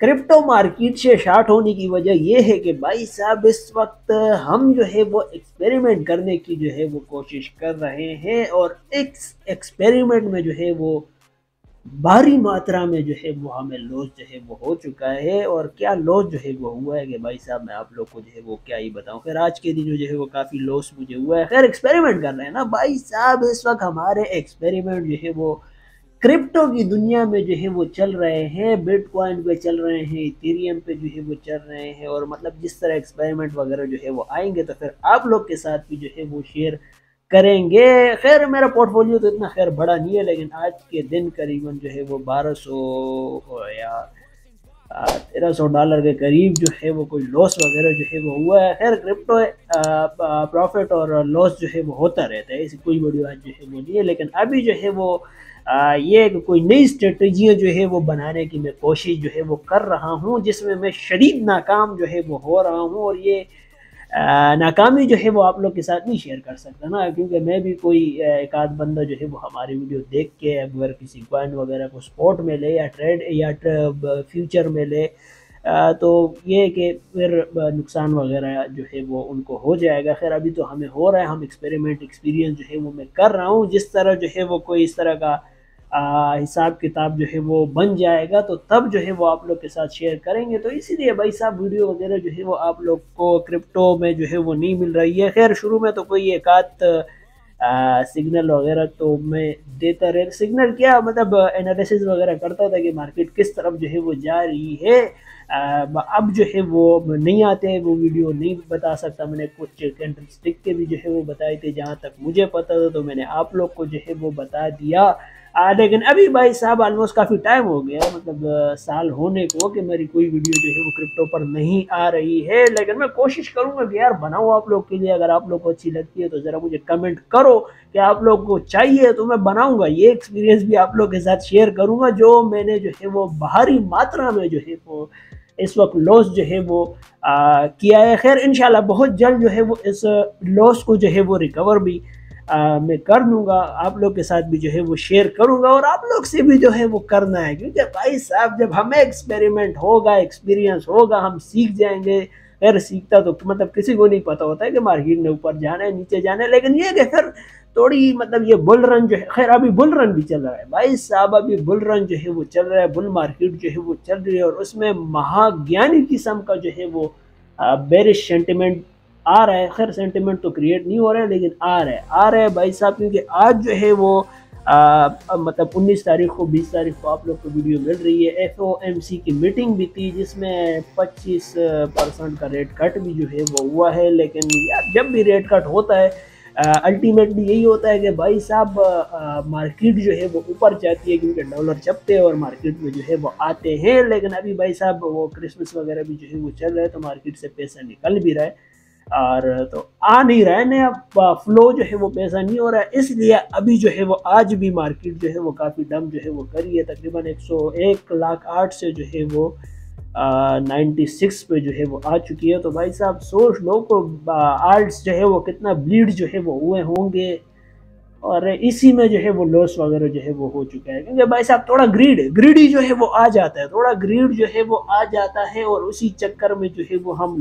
Crypto market से short होने की वजह ये है कि भाई साहब इस वक्त हम जो है वो एक्सपेरिमेंट करने की जो है वो कोशिश कर रहे हैं, और इस एक्सपेरिमेंट में जो है वो भारी मात्रा में जो है वो हमें लॉस जो है वो हो चुका है। और क्या लॉस जो है वो हुआ है कि भाई साहब मैं आप लोग को जो है वो क्या ही बताऊं। खैर आज के दिन जो है वो काफ़ी लॉस मुझे हुआ है। खैर एक्सपेरिमेंट कर रहे हैं ना भाई साहब, इस वक्त हमारे एक्सपेरिमेंट जो है वो क्रिप्टो की दुनिया में जो है वो चल रहे हैं, बिटकॉइन पे चल रहे हैं, इथेरियम पे जो है वो चल रहे हैं। और मतलब जिस तरह एक्सपेरिमेंट वगैरह जो है वो आएंगे तो फिर आप लोग के साथ भी जो है वो शेयर करेंगे। खैर मेरा पोर्टफोलियो तो इतना खैर बड़ा नहीं है, लेकिन आज के दिन करीबन जो है वो 1200 या $1300 के करीब जो है वो कोई लॉस वगैरह जो है वो हुआ है। खैर क्रिप्टो प्रॉफिट और लॉस जो है वो होता रहता है, ऐसी कोई बड़ी बात जो है वो नहीं है। लेकिन अभी जो है वो ये कोई नई स्ट्रेटजियाँ जो है वो बनाने की मैं कोशिश जो है वो कर रहा हूँ, जिसमें मैं शदीद नाकाम जो है वो हो रहा हूँ। और ये नाकामी जो है वो आप लोग के साथ नहीं शेयर कर सकता ना, क्योंकि मैं भी कोई एक आध बंदा जो है वो हमारी वीडियो देख के अगर किसी कॉइन वगैरह को स्पॉट में ले या ट्रेड या फ्यूचर में ले तो ये कि फिर नुकसान वगैरह जो है वो उनको हो जाएगा। खैर अभी तो हमें हो रहा है, हम एक्सपेरिमेंट एक्सपीरियंस जो है वो मैं कर रहा हूँ। जिस तरह जो है वो कोई इस तरह का हिसाब किताब जो है वो बन जाएगा तो तब जो है वो आप लोग के साथ शेयर करेंगे। तो इसीलिए भाई साहब वीडियो वगैरह जो है वो आप लोग को क्रिप्टो में जो है वो नहीं मिल रही है। खैर शुरू में तो कोई एक आध सिग्नल वगैरह तो मैं देता रहे, सिग्नल क्या मतलब एनालिसिस वगैरह करता था कि मार्केट किस तरफ जो है वो जा रही है। अब जो है वो नहीं आते हैं, वो वीडियो नहीं बता सकता। मैंने कुछ कैंडलस्टिक के भी जो है वो बताए थे, जहाँ तक मुझे पता था तो मैंने आप लोग को जो है वो बता दिया। लेकिन अभी भाई साहब ऑलमोस्ट काफ़ी टाइम हो गया, मतलब साल होने को कि मेरी कोई वीडियो जो है वो क्रिप्टो पर नहीं आ रही है। लेकिन मैं कोशिश करूंगा कि यार बनाऊँ आप लोग के लिए। अगर आप लोग को अच्छी लगती है तो ज़रा मुझे कमेंट करो कि आप लोग को चाहिए तो मैं बनाऊंगा। ये एक्सपीरियंस भी आप लोग के साथ शेयर करूंगा जो मैंने जो है वो भारी मात्रा में जो है वो इस वक्त लॉस जो है वो किया है। खैर इंशाल्लाह बहुत जल्द जो है वो इस लॉस को जो है वो रिकवर भी मैं कर लूँगा, आप लोग के साथ भी जो है वो शेयर करूँगा और आप लोग से भी जो है वो करना है। क्योंकि भाई साहब जब हमें एक्सपेरिमेंट होगा, एक्सपीरियंस होगा, हम सीख जाएंगे। खैर सीखता तो मतलब किसी को नहीं पता होता है कि मार्केट ने ऊपर जाना है नीचे जाना है, लेकिन ये कि फिर थोड़ी मतलब ये बुल रन जो है, खैर अभी बुल रन भी चल रहा है भाई साहब, अभी बुल रन जो है वो चल रहा है, बुल मार्केट जो है वो चल रही है। और उसमें महाज्ञानी किस्म का जो है वो बेरिश सेंटिमेंट आ रहा है। खैर सेंटिमेंट तो क्रिएट नहीं हो रहा है, लेकिन आ रहा है भाई साहब। क्योंकि आज जो है वो मतलब 19 तारीख को 20 तारीख को आप लोग को वीडियो मिल रही है, FOMC की मीटिंग भी थी जिसमें 25% का रेट कट भी जो है वो हुआ है। लेकिन यार जब भी रेट कट होता है अल्टीमेटली यही होता है कि भाई साहब मार्केट जो है वो ऊपर जाती है, क्योंकि डॉलर छपते हैं और मार्केट में जो है वो आते हैं। लेकिन अभी भाई साहब वो क्रिसमस वगैरह भी जो है वो चल रहा है तो मार्केट से पैसा निकल भी रहा है और तो आ नहीं रहा है नया फ्लो जो है वो पैसा नहीं हो रहा है। इसलिए अभी जो है वो आज भी मार्केट जो है वो काफ़ी डम जो है वो करी है, तकरीबन 101,08,000 से जो है वो 96 पे जो है वो आ चुकी है। तो भाई साहब सोच लो को आर्ट्स जो है वो कितना ब्लीड जो है वो हुए होंगे, और इसी में जो है वो लॉस वगैरह जो है वो हो चुका है। क्योंकि भाई साहब थोड़ा ग्रीडी जो है वो आ जाता है, थोड़ा ग्रीड जो है वो आ जाता है और उसी चक्कर में जो है वो हम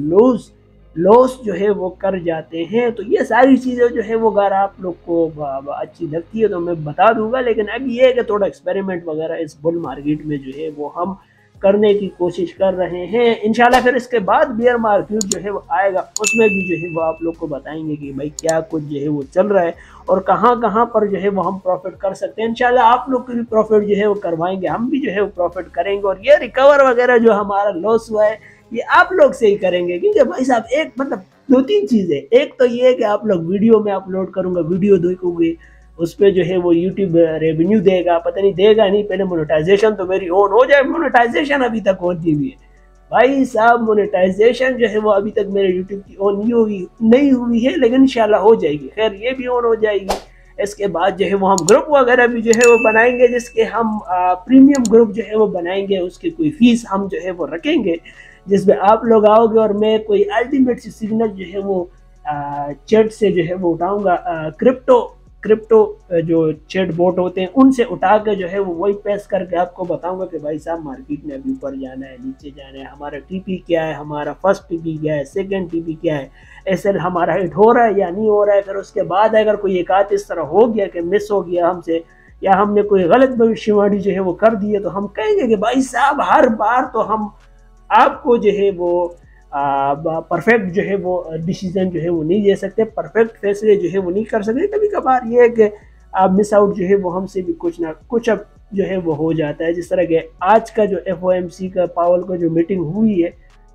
लॉस जो है वो कर जाते हैं। तो ये सारी चीज़ें जो है वो अगर आप लोग को अच्छी लगती है तो मैं बता दूंगा। लेकिन अभी ये है कि थोड़ा एक्सपेरिमेंट वगैरह इस बुल मार्केट में जो है वो हम करने की कोशिश कर रहे हैं। इंशाल्लाह फिर इसके बाद बियर मार्केट जो है वो आएगा, उसमें भी जो है वो आप लोग को बताएंगे कि भाई क्या कुछ जो है वो चल रहा है और कहाँ कहाँ पर जो है वो हम प्रॉफिट कर सकते हैं। इंशाल्लाह आप लोग की भी प्रॉफिट जो है वो करवाएंगे, हम भी जो है वो प्रॉफिट करेंगे। और ये रिकवर वगैरह जो हमारा लॉस हुआ है ये आप लोग से ही करेंगे। क्योंकि भाई साहब एक मतलब दो तीन चीज़ें, एक तो ये है कि आप लोग वीडियो में अपलोड करूँगा, वीडियो देखोगे, उस पर जो है वो यूट्यूब रेवेन्यू देगा, पता नहीं देगा नहीं, पहले मोनेटाइजेशन तो मेरी ऑन हो जाए। मोनेटाइजेशन अभी तक होती हुई है भाई साहब, मोनेटाइजेशन जो है वो अभी तक मेरे यूट्यूब की ऑन नहीं हुई है, लेकिन इंशाल्लाह हो जाएगी। खैर ये भी ऑन हो जाएगी। इसके बाद जो है वो हम ग्रुप वगैरह भी जो है वो बनाएंगे, जिसके हम प्रीमियम ग्रुप जो है वो बनाएंगे, उसकी कोई फीस हम जो है वो रखेंगे, जिसमें आप लोग आओगे और मैं कोई अल्टीमेट सिग्नल जो है वो चैट से जो है वो उठाऊंगा, क्रिप्टो जो चैट बोट होते हैं उनसे उठा के जो है वो वही पेश करके आपको बताऊंगा कि भाई साहब मार्केट में अभी ऊपर जाना है, नीचे जाना है, हमारा टीपी क्या है, हमारा फर्स्ट टीपी क्या है, सेकंड टीपी क्या है, एसएल हमारा हिट हो रहा है या नहीं हो रहा है। फिर उसके बाद अगर कोई एक आध इस तरह हो गया कि मिस हो गया हमसे या हमने कोई गलत भविष्यवाणी जो है वो कर दी है, तो हम कहेंगे कि भाई साहब हर बार तो हम आपको जो है वो परफेक्ट जो है वो डिसीजन जो है वो नहीं दे सकते, परफेक्ट फैसले जो है वो नहीं कर सकते। कभी कभार ये है कि आप मिस आउट जो है वो हमसे भी कुछ ना कुछ अब जो है वो हो जाता है। जिस तरह के आज का जो FOMC का पावल का जो मीटिंग हुई है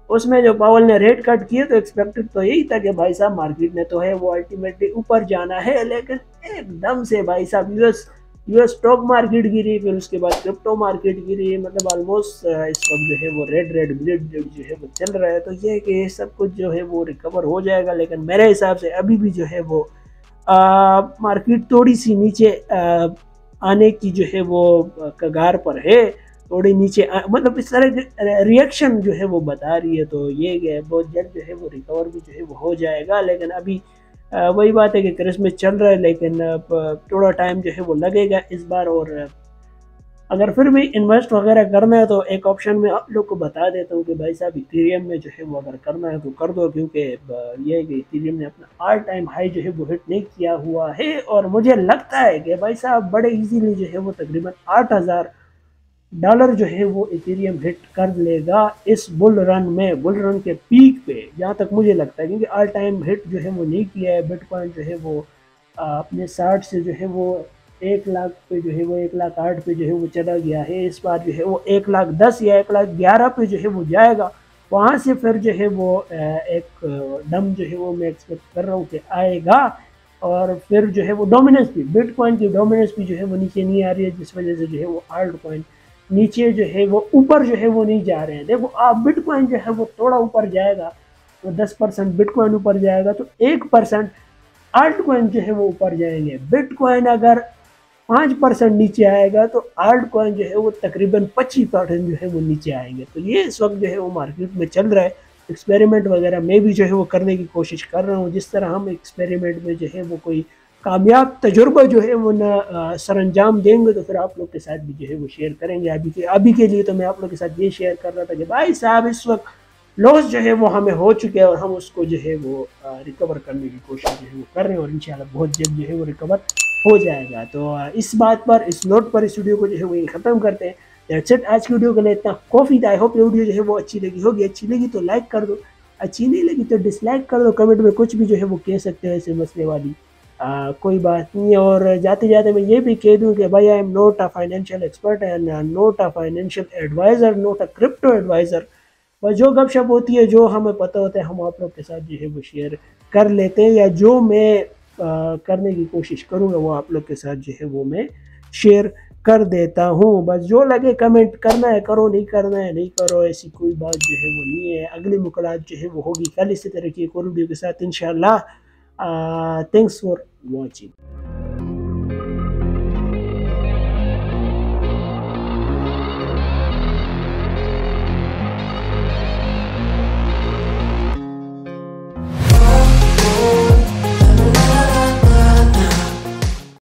उसमें जो पावल ने रेट कट किए तो एक्सपेक्टेड तो यही था कि भाई साहब मार्केट ने तो है वो अल्टीमेटली ऊपर जाना है, लेकिन एकदम से भाई साहब यूएस स्टॉक मार्केट गिरी, फिर उसके बाद क्रिप्टो मार्केट गिरी, मतलब ऑलमोस्ट इस वक्त जो है वो रेड ब्लेड जो है वो चल रहा है। तो ये है कि सब कुछ जो है वो रिकवर हो जाएगा, लेकिन मेरे हिसाब से अभी भी जो है वो मार्केट थोड़ी सी नीचे आने की जो है वो कगार पर है, थोड़ी नीचे मतलब इस तरह रिएक्शन जो है वो बता रही है। तो ये बहुत जल्द जो है वो रिकवर भी जो है वो हो जाएगा, लेकिन अभी वही बात है कि क्रिसमस चल रहा है, लेकिन थोड़ा टाइम जो है वो लगेगा इस बार। और अगर फिर भी इन्वेस्ट वगैरह करना है तो एक ऑप्शन में आप लोग को बता देता हूँ कि भाई साहब इथेरियम में जो है वो अगर करना है तो कर दो, क्योंकि ये है कि इथेरियम ने अपना ऑल टाइम हाई जो है वो हिट नहीं किया हुआ है, और मुझे लगता है कि भाई साहब बड़े इजीली जो है वो तकरीबन $8,000 जो है वो इथेरियम हिट कर लेगा इस बुल रन के पीक पे, जहाँ तक मुझे लगता है, क्योंकि ऑल टाइम हिट जो है वो नहीं किया है। बिटकॉइन जो है वो अपने 60 से जो है वो 1 लाख पे जो है वो 1,08,000 पे जो है वो चला गया है। इस बार जो है वो 1,10,000 या 1,11,000 पे जो है वो जाएगा, वहाँ से फिर जो है वो एक डम जो है वो मैं एक्सपेक्ट कर रहा हूँ कि आएगा। और फिर जो है वो डोमिनेंस भी, बिटकॉइन की डोमिनेंस भी जो है वो नीचे नहीं आ रही है, जिस वजह से जो है वो आल्ट कॉइन नीचे जो है वो ऊपर जो है वो नहीं जा रहे हैं। देखो आप बिटकॉइन जो है वो थोड़ा ऊपर जाएगा तो 10% बिटकॉइन ऊपर जाएगा तो 1% आल्ट कॉइन जो है वो ऊपर जाएंगे। बिटकॉइन अगर 5% नीचे आएगा तो आल्ट कॉइन जो है वो तकरीबन 25% जो है वो नीचे आएंगे। तो ये इस वक्त जो है वो मार्केट में चल रहा है। एक्सपेरिमेंट वगैरह मैं भी जो है वो करने की कोशिश कर रहा हूँ। जिस तरह हम एक्सपेरिमेंट में जो है वो कोई कामयाब तजुर्बा जो है वो ना सरअंजाम देंगे तो फिर आप लोग के साथ भी जो है वो शेयर करेंगे। अभी के लिए तो मैं आप लोग के साथ ये शेयर कर रहा था कि भाई साहब इस वक्त लॉस जो है वो हमें हो चुके हैं और हम उसको जो है वो रिकवर करने की कोशिश जो है वो कर रहे हैं, और इंशाल्लाह बहुत जल्द जो है वो रिकवर हो जाएगा। तो इस बात पर, इस नोट पर इस वीडियो को जो है वो ख़त्म करते हैं। दैट्स इट, आज की वीडियो के लिए इतना काफ़ी था। आई होप ये वीडियो जो है वो अच्छी लगी होगी। अच्छी लगी तो लाइक कर दो, अच्छी नहीं लगी तो डिसलाइक कर दो। कमेंट में कुछ भी जो है वो कह सकते हो, ऐसे मसले वाली कोई बात नहीं है। और जाते जाते मैं ये भी कह दूं कि भाई I am not a financial expert and not a financial adviser, not a crypto adviser. बस जो गपशप होती है, जो हमें पता होता है, हम आप लोग के साथ जो है वो शेयर कर लेते हैं, या जो मैं करने की कोशिश करूँगा वो आप लोग के साथ जो है वो मैं शेयर कर देता हूँ। बस जो लगे कमेंट करना है करो, नहीं करना है नहीं करो, ऐसी कोई बात जो है वो नहीं है। अगली मुलाकात जो है वो होगी कल इसी तरह की एक और वीडियो के साथ इंशाल्लाह। Thanks for watching.